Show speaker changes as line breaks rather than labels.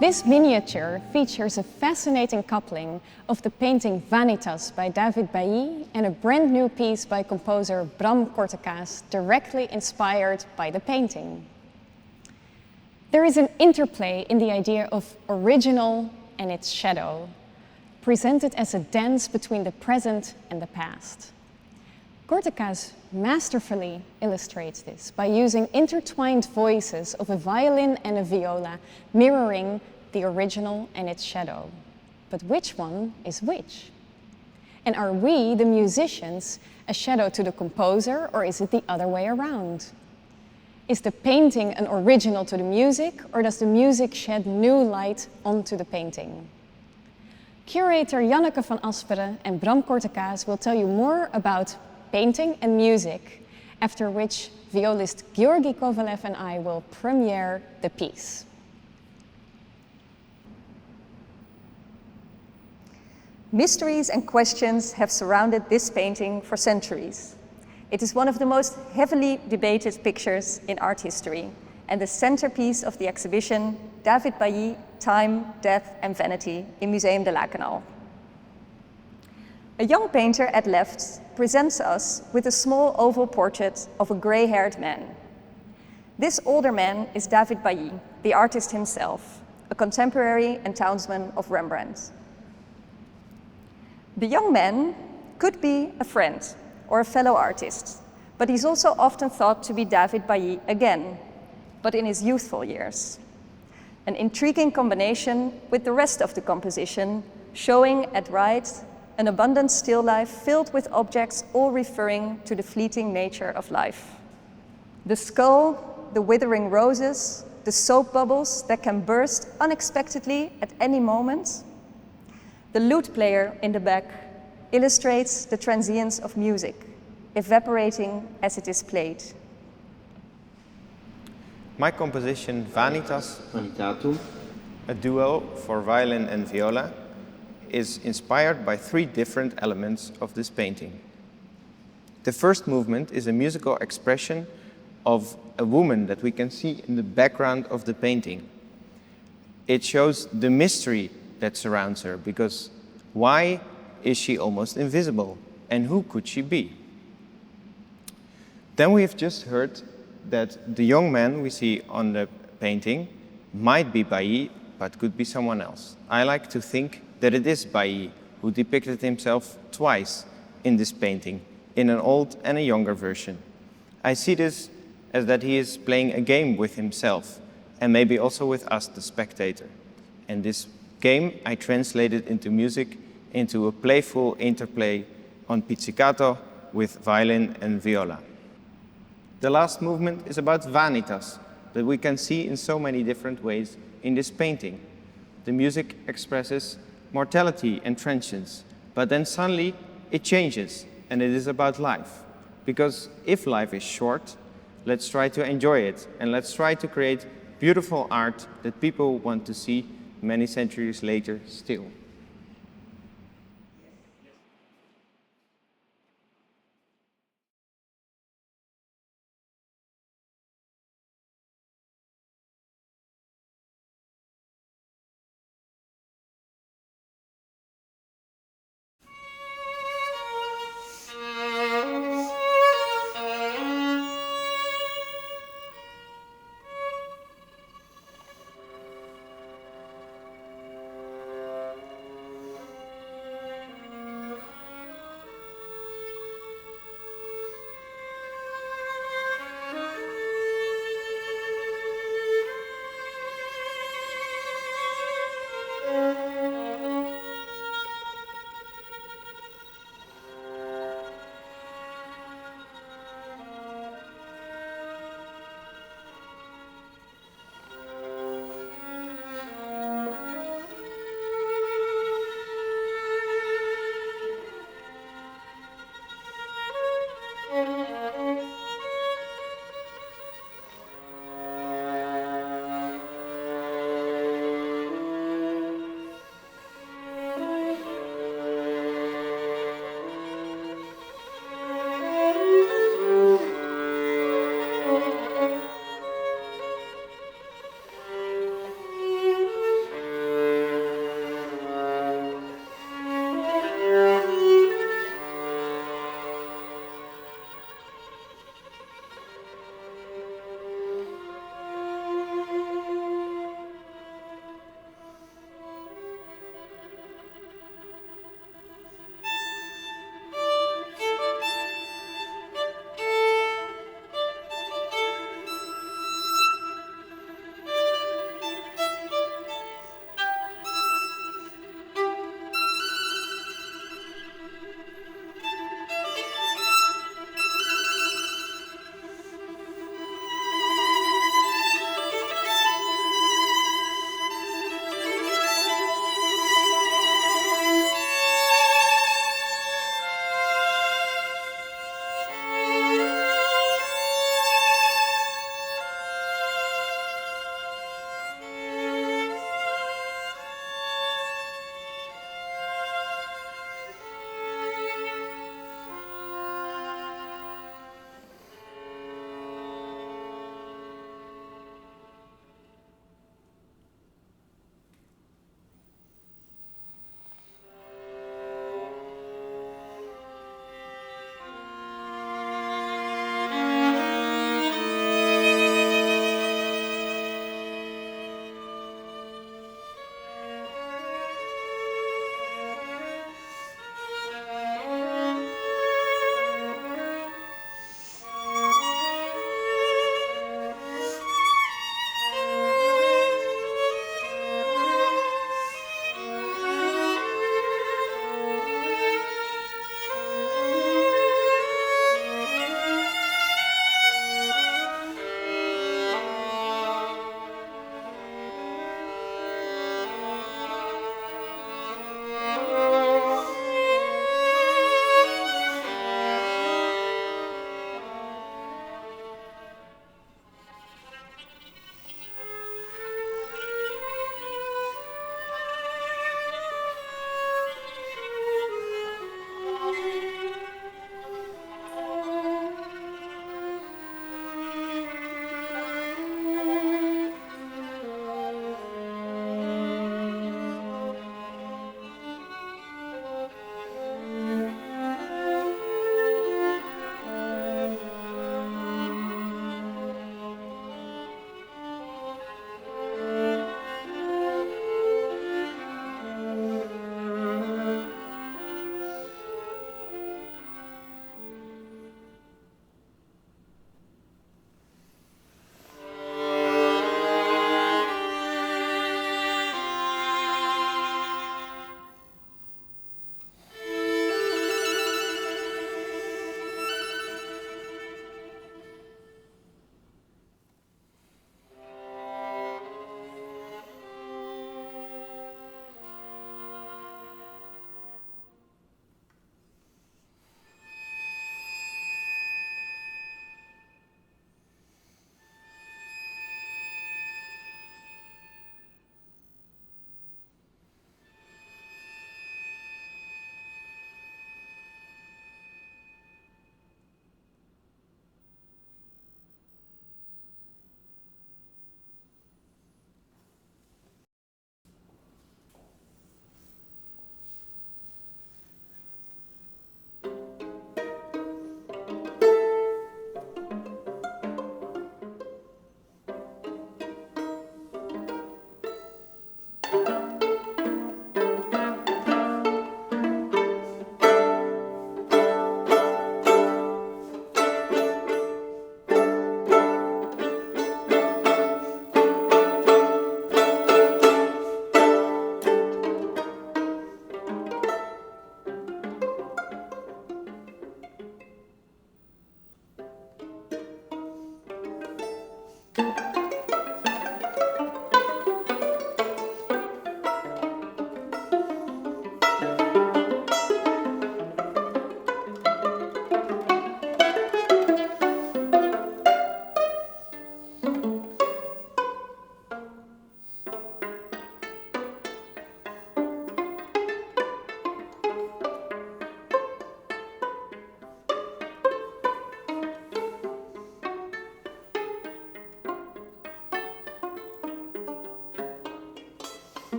This miniature features a fascinating coupling of the painting Vanitas by David Bailly and a brand new piece by composer Bram Kortekaas, directly inspired by the painting. There is an interplay in the idea of original and its shadow, presented as a dance between the present and the past. Kortekaas masterfully illustrates this by using intertwined voices of a violin and a viola, mirroring the original and its shadow. But which one is which? And are we, the musicians, a shadow to the composer, or is it the other way around? Is the painting an original to the music, or does the music shed new light onto the painting? Curator Janneke van Asperen and Bram Kortekaas will tell you more about painting and music, after which violist Georgy Kovalev and I will premiere the piece.
Mysteries and questions have surrounded this painting for centuries. It is one of the most heavily debated pictures in art history and the centerpiece of the exhibition David Bailly, Time, Death and Vanity in Museum De Lakenhal. A young painter at left presents us with a small oval portrait of a gray-haired man. This older man is David Bailly, the artist himself, a contemporary and townsman of Rembrandt. The young man could be a friend or a fellow artist, but he's also often thought to be David Bailly again, but in his youthful years. An intriguing combination with the rest of the composition, showing at right an abundant still life filled with objects all referring to the fleeting nature of life. The skull, the withering roses, the soap bubbles that can burst unexpectedly at any moment. The lute player in the back illustrates the transience of music, evaporating as it is played.
My composition Vanitas Vanitatum, a duo for violin and viola, is inspired by three different elements of this painting. The first movement is a musical expression of a woman that we can see in the background of the painting. It shows the mystery that surrounds her, because why is she almost invisible, and who could she be? Then we have just heard that the young man we see on the painting might be Bailly, but could be someone else. I like to think that it is Bailly who depicted himself twice in this painting, in an old and a younger version. I see this as that he is playing a game with himself, and maybe also with us, the spectator. And this game I translated into music, into a playful interplay on pizzicato with violin and viola. The last movement is about vanitas, that we can see in so many different ways in this painting. The music expresses mortality and transience, but then suddenly it changes, and it is about life. Because if life is short, let's try to enjoy it, and let's try to create beautiful art that people want to see many centuries later still.